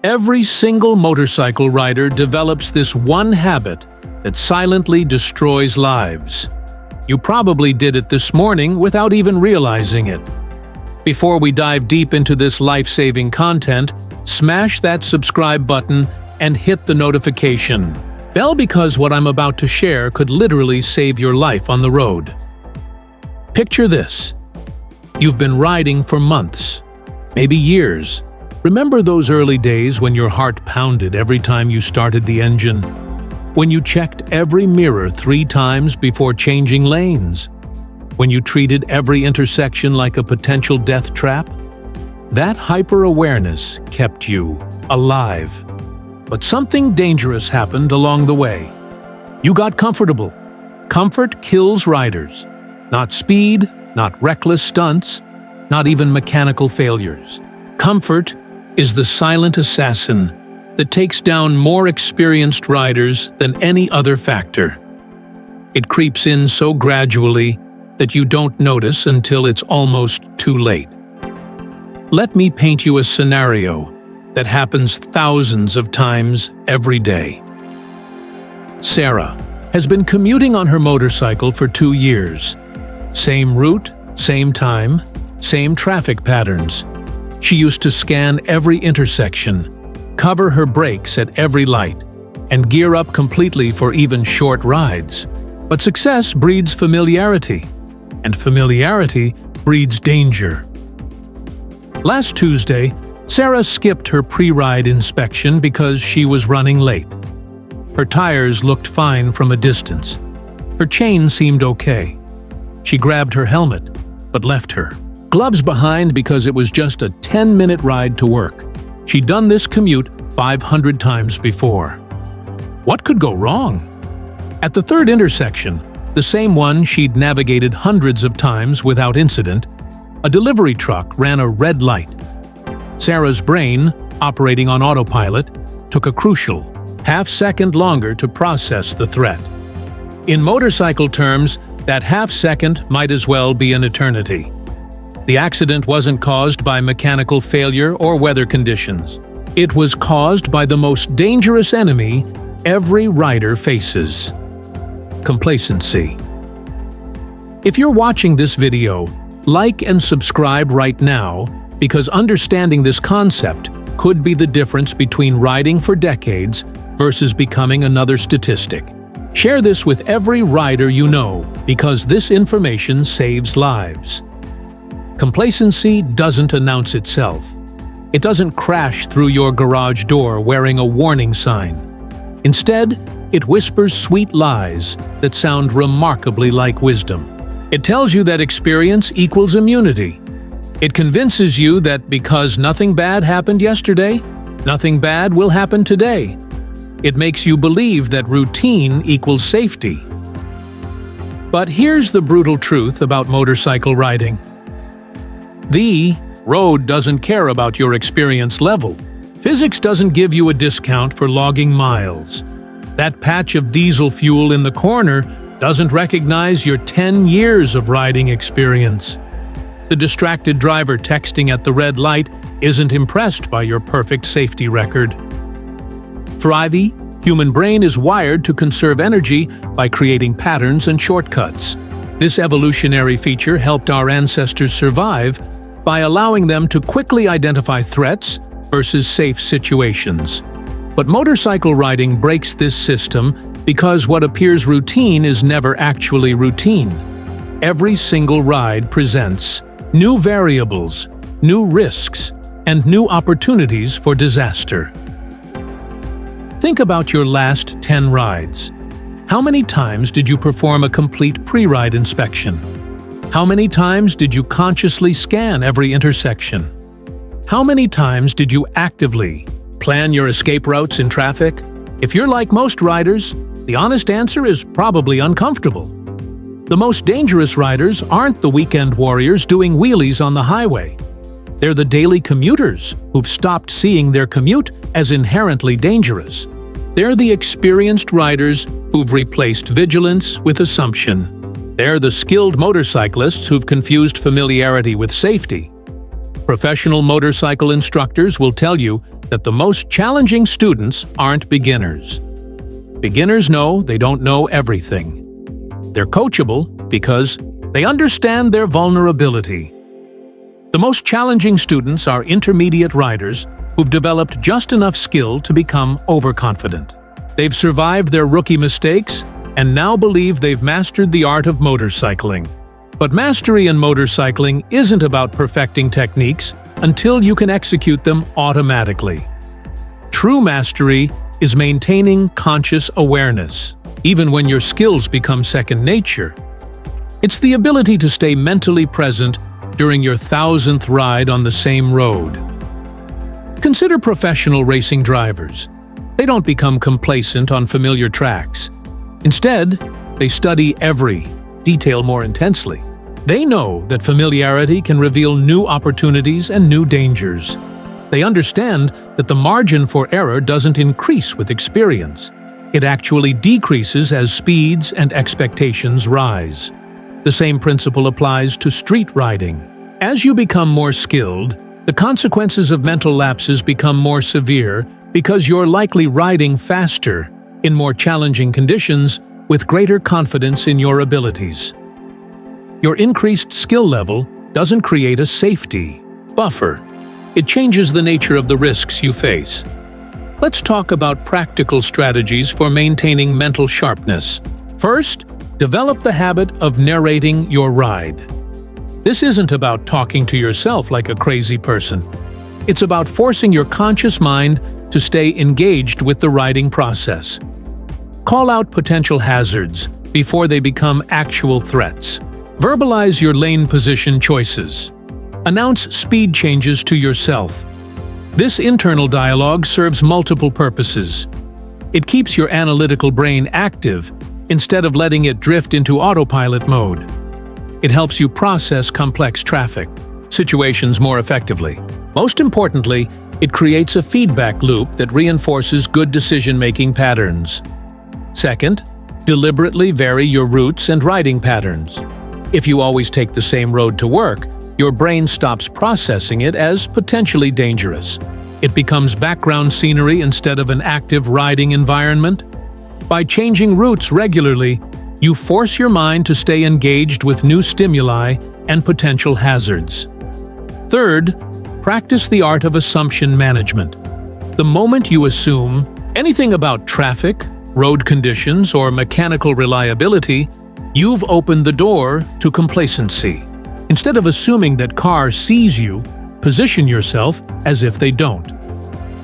Every single motorcycle rider develops this one habit that silently destroys lives. You probably did it this morning without even realizing it. Before we dive deep into this life-saving content, smash that subscribe button and hit the notification bell because what I'm about to share could literally save your life on the road. Picture this. You've been riding for months, maybe years. Remember those early days when your heart pounded every time you started the engine? When you checked every mirror 3 times before changing lanes? When you treated every intersection like a potential death trap? That hyper-awareness kept you alive. But something dangerous happened along the way. You got comfortable. Comfort kills riders. Not speed, not reckless stunts, not even mechanical failures. Comfort is the silent assassin that takes down more experienced riders than any other factor. It creeps in so gradually that you don't notice until it's almost too late. Let me paint you a scenario that happens thousands of times every day. Sarah has been commuting on her motorcycle for 2 years. Same route, same time, same traffic patterns. She used to scan every intersection, cover her brakes at every light, and gear up completely for even short rides. But success breeds familiarity, and familiarity breeds danger. Last Tuesday, Sarah skipped her pre-ride inspection because she was running late. Her tires looked fine from a distance. Her chain seemed okay. She grabbed her helmet, but left her gloves behind because it was just a 10-minute ride to work. She'd done this commute 500 times before. What could go wrong? At the 3rd intersection, the same one she'd navigated hundreds of times without incident, a delivery truck ran a red light. Sarah's brain, operating on autopilot, took a crucial half-second longer to process the threat. In motorcycle terms, that half-second might as well be an eternity. The accident wasn't caused by mechanical failure or weather conditions. It was caused by the most dangerous enemy every rider faces: complacency. If you're watching this video, like and subscribe right now because understanding this concept could be the difference between riding for decades versus becoming another statistic. Share this with every rider you know because this information saves lives. Complacency doesn't announce itself. It doesn't crash through your garage door wearing a warning sign. Instead, it whispers sweet lies that sound remarkably like wisdom. It tells you that experience equals immunity. It convinces you that because nothing bad happened yesterday, nothing bad will happen today. It makes you believe that routine equals safety. But here's the brutal truth about motorcycle riding. The road doesn't care about your experience level. Physics doesn't give you a discount for logging miles. That patch of diesel fuel in the corner doesn't recognize your 10 years of riding experience. The distracted driver texting at the red light isn't impressed by your perfect safety record. For the human brain is wired to conserve energy by creating patterns and shortcuts. This evolutionary feature helped our ancestors survive by allowing them to quickly identify threats versus safe situations. But motorcycle riding breaks this system because what appears routine is never actually routine. Every single ride presents new variables, new risks, and new opportunities for disaster. Think about your last 10 rides. How many times did you perform a complete pre-ride inspection? How many times did you consciously scan every intersection? How many times did you actively plan your escape routes in traffic? If you're like most riders, the honest answer is probably uncomfortable. The most dangerous riders aren't the weekend warriors doing wheelies on the highway. They're the daily commuters who've stopped seeing their commute as inherently dangerous. They're the experienced riders who've replaced vigilance with assumption. They're the skilled motorcyclists who've confused familiarity with safety. Professional motorcycle instructors will tell you that the most challenging students aren't beginners. Beginners know they don't know everything. They're coachable because they understand their vulnerability. The most challenging students are intermediate riders who've developed just enough skill to become overconfident. They've survived their rookie mistakes and now believe they've mastered the art of motorcycling. But mastery in motorcycling isn't about perfecting techniques until you can execute them automatically. True mastery is maintaining conscious awareness, even when your skills become second nature. It's the ability to stay mentally present during your 1,000th ride on the same road. Consider professional racing drivers. They don't become complacent on familiar tracks. Instead, they study every detail more intensely. They know that familiarity can reveal new opportunities and new dangers. They understand that the margin for error doesn't increase with experience. It actually decreases as speeds and expectations rise. The same principle applies to street riding. As you become more skilled, the consequences of mental lapses become more severe because you're likely riding faster, in more challenging conditions, with greater confidence in your abilities. Your increased skill level doesn't create a safety buffer. It changes the nature of the risks you face. Let's talk about practical strategies for maintaining mental sharpness. First, develop the habit of narrating your ride. This isn't about talking to yourself like a crazy person. It's about forcing your conscious mind to stay engaged with the riding process. Call out potential hazards before they become actual threats. Verbalize your lane position choices. Announce speed changes to yourself. This internal dialogue serves multiple purposes. It keeps your analytical brain active instead of letting it drift into autopilot mode. It helps you process complex traffic situations more effectively. Most importantly, it creates a feedback loop that reinforces good decision-making patterns. Second, deliberately vary your routes and riding patterns. If you always take the same road to work, your brain stops processing it as potentially dangerous. It becomes background scenery instead of an active riding environment. By changing routes regularly, you force your mind to stay engaged with new stimuli and potential hazards. Third, practice the art of assumption management. The moment you assume anything about traffic, road conditions, or mechanical reliability, you've opened the door to complacency. Instead of assuming that cars sees you, position yourself as if they don't.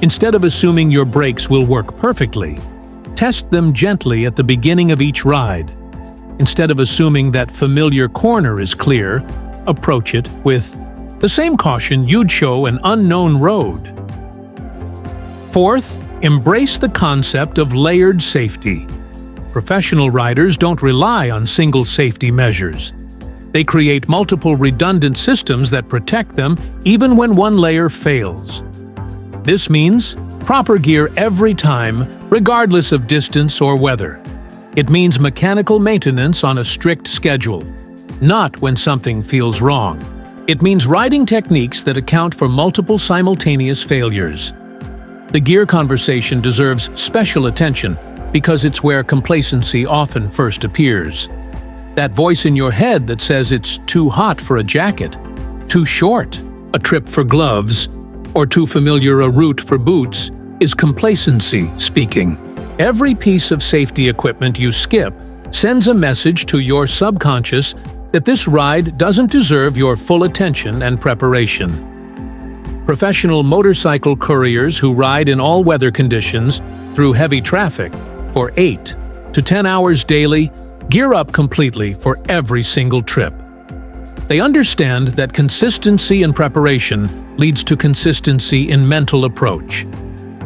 Instead of assuming your brakes will work perfectly, test them gently at the beginning of each ride. Instead of assuming that familiar corner is clear, approach it with the same caution you'd show an unknown road. Fourth, embrace the concept of layered safety. Professional riders don't rely on single safety measures. They create multiple redundant systems that protect them even when one layer fails. This means proper gear every time, regardless of distance or weather. It means mechanical maintenance on a strict schedule, not when something feels wrong. It means riding techniques that account for multiple simultaneous failures. The gear conversation deserves special attention because it's where complacency often first appears. That voice in your head that says it's too hot for a jacket, too short a trip for gloves, or too familiar a route for boots is complacency speaking. Every piece of safety equipment you skip sends a message to your subconscious that this ride doesn't deserve your full attention and preparation. Professional motorcycle couriers who ride in all weather conditions through heavy traffic for 8 to 10 hours daily gear up completely for every single trip. They understand that consistency in preparation leads to consistency in mental approach.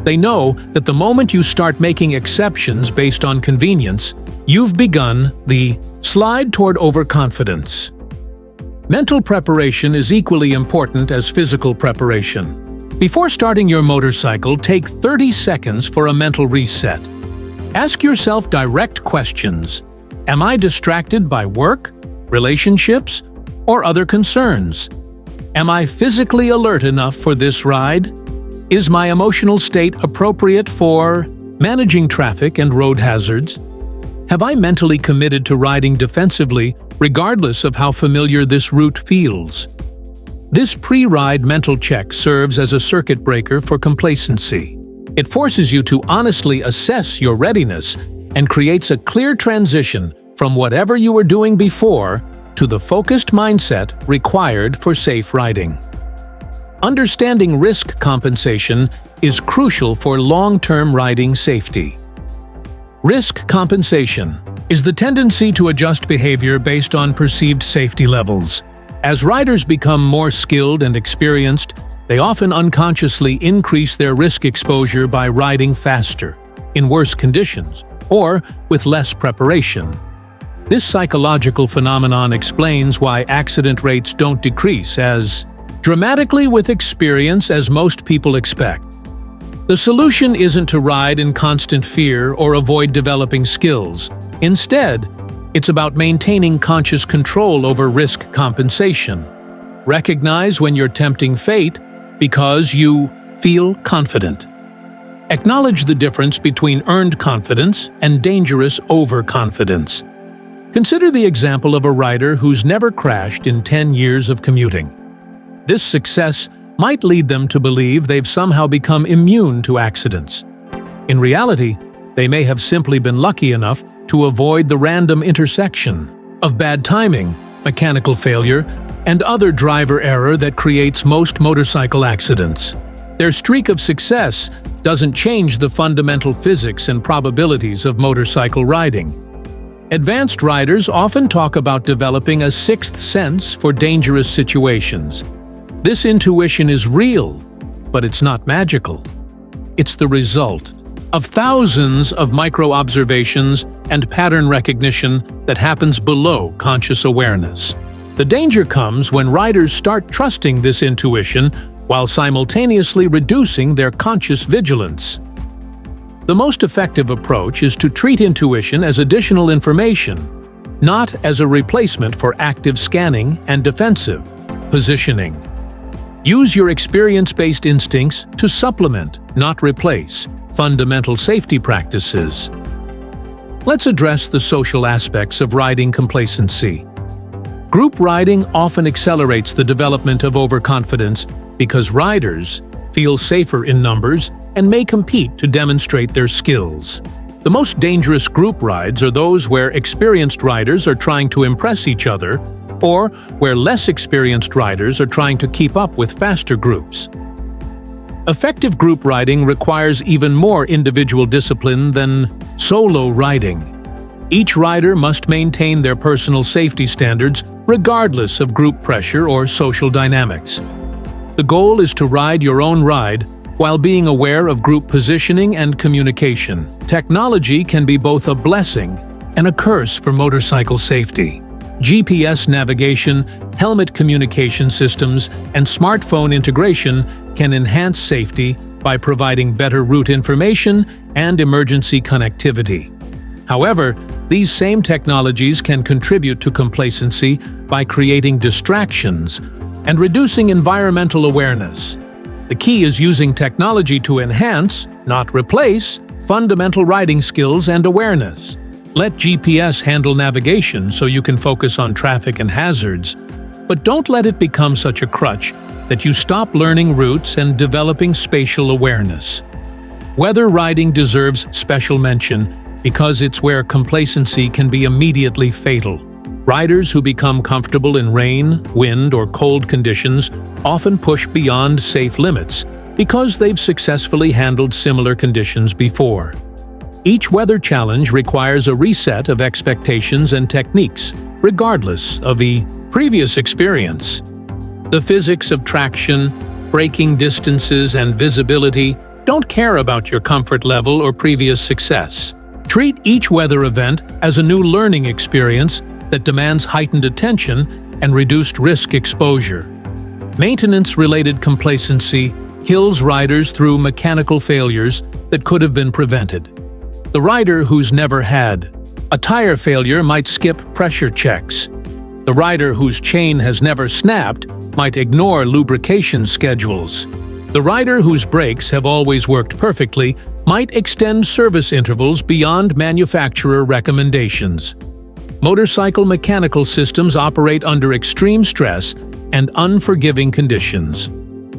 They know that the moment you start making exceptions based on convenience, you've begun the slide toward overconfidence. Mental preparation is equally important as physical preparation. Before starting your motorcycle, take 30 seconds for a mental reset. Ask yourself direct questions. Am I distracted by work, relationships, or other concerns? Am I physically alert enough for this ride? Is my emotional state appropriate for managing traffic and road hazards? Have I mentally committed to riding defensively, regardless of how familiar this route feels? This pre-ride mental check serves as a circuit breaker for complacency. It forces you to honestly assess your readiness and creates a clear transition from whatever you were doing before to the focused mindset required for safe riding. Understanding risk compensation is crucial for long-term riding safety. Risk compensation is the tendency to adjust behavior based on perceived safety levels. As riders become more skilled and experienced, they often unconsciously increase their risk exposure by riding faster, in worse conditions, or with less preparation. This psychological phenomenon explains why accident rates don't decrease as dramatically with experience as most people expect. The solution isn't to ride in constant fear or avoid developing skills. Instead, it's about maintaining conscious control over risk compensation. Recognize when you're tempting fate because you feel confident. Acknowledge the difference between earned confidence and dangerous overconfidence. Consider the example of a rider who's never crashed in 10 years of commuting. This success might lead them to believe they've somehow become immune to accidents. In reality, they may have simply been lucky enough to avoid the random intersection of bad timing, mechanical failure, and other driver error that creates most motorcycle accidents. Their streak of success doesn't change the fundamental physics and probabilities of motorcycle riding. Advanced riders often talk about developing a sixth sense for dangerous situations. This intuition is real, but it's not magical. It's the result of thousands of micro-observations and pattern recognition that happens below conscious awareness. The danger comes when riders start trusting this intuition while simultaneously reducing their conscious vigilance. The most effective approach is to treat intuition as additional information, not as a replacement for active scanning and defensive positioning. Use your experience-based instincts to supplement, not replace, fundamental safety practices. Let's address the social aspects of riding complacency. Group riding often accelerates the development of overconfidence because riders feel safer in numbers and may compete to demonstrate their skills. The most dangerous group rides are those where experienced riders are trying to impress each other or where less experienced riders are trying to keep up with faster groups. Effective group riding requires even more individual discipline than solo riding. Each rider must maintain their personal safety standards regardless of group pressure or social dynamics. The goal is to ride your own ride while being aware of group positioning and communication. Technology can be both a blessing and a curse for motorcycle safety. GPS navigation, helmet communication systems, and smartphone integration can enhance safety by providing better route information and emergency connectivity. However, these same technologies can contribute to complacency by creating distractions and reducing environmental awareness. The key is using technology to enhance, not replace, fundamental riding skills and awareness. Let GPS handle navigation so you can focus on traffic and hazards, but don't let it become such a crutch that you stop learning routes and developing spatial awareness. Weather riding deserves special mention because it's where complacency can be immediately fatal. Riders who become comfortable in rain, wind, or cold conditions often push beyond safe limits because they've successfully handled similar conditions before. Each weather challenge requires a reset of expectations and techniques, regardless of the previous experience. The physics of traction, braking distances, and visibility don't care about your comfort level or previous success. Treat each weather event as a new learning experience that demands heightened attention and reduced risk exposure. Maintenance-related complacency kills riders through mechanical failures that could have been prevented. The rider who's never had a tire failure might skip pressure checks. The rider whose chain has never snapped might ignore lubrication schedules. The rider whose brakes have always worked perfectly might extend service intervals beyond manufacturer recommendations. Motorcycle mechanical systems operate under extreme stress and unforgiving conditions.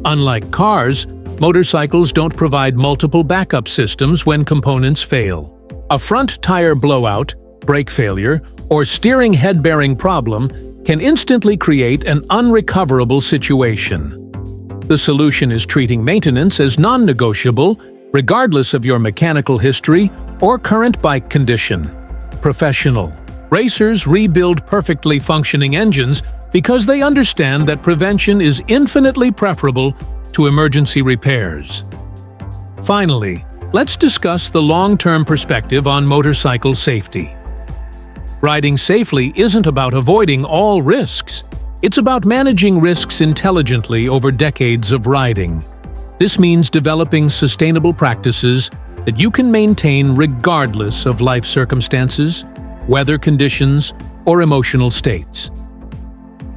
Unlike cars, motorcycles don't provide multiple backup systems when components fail. A front tire blowout, brake failure, or steering head bearing problem can instantly create an unrecoverable situation. The solution is treating maintenance as non-negotiable, regardless of your mechanical history or current bike condition. Professional racers rebuild perfectly functioning engines because they understand that prevention is infinitely preferable to emergency repairs. Finally, let's discuss the long-term perspective on motorcycle safety. Riding safely isn't about avoiding all risks. It's about managing risks intelligently over decades of riding. This means developing sustainable practices that you can maintain regardless of life circumstances, weather conditions, or emotional states.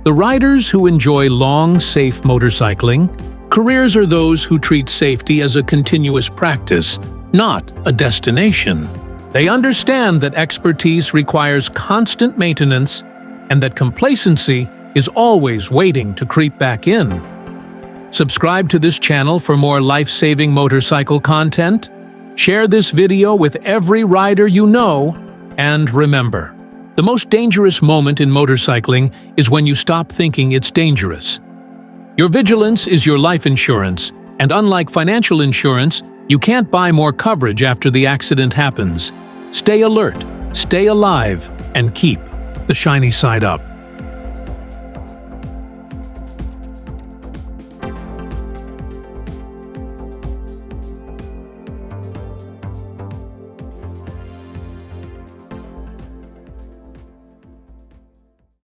The riders who enjoy long, safe motorcycling careers are those who treat safety as a continuous practice, not a destination. They understand that expertise requires constant maintenance and that complacency is always waiting to creep back in. Subscribe to this channel for more life-saving motorcycle content. Share this video with every rider you know, and remember, the most dangerous moment in motorcycling is when you stop thinking it's dangerous. Your vigilance is your life insurance, and unlike financial insurance, you can't buy more coverage after the accident happens. Stay alert, stay alive, and keep the shiny side up.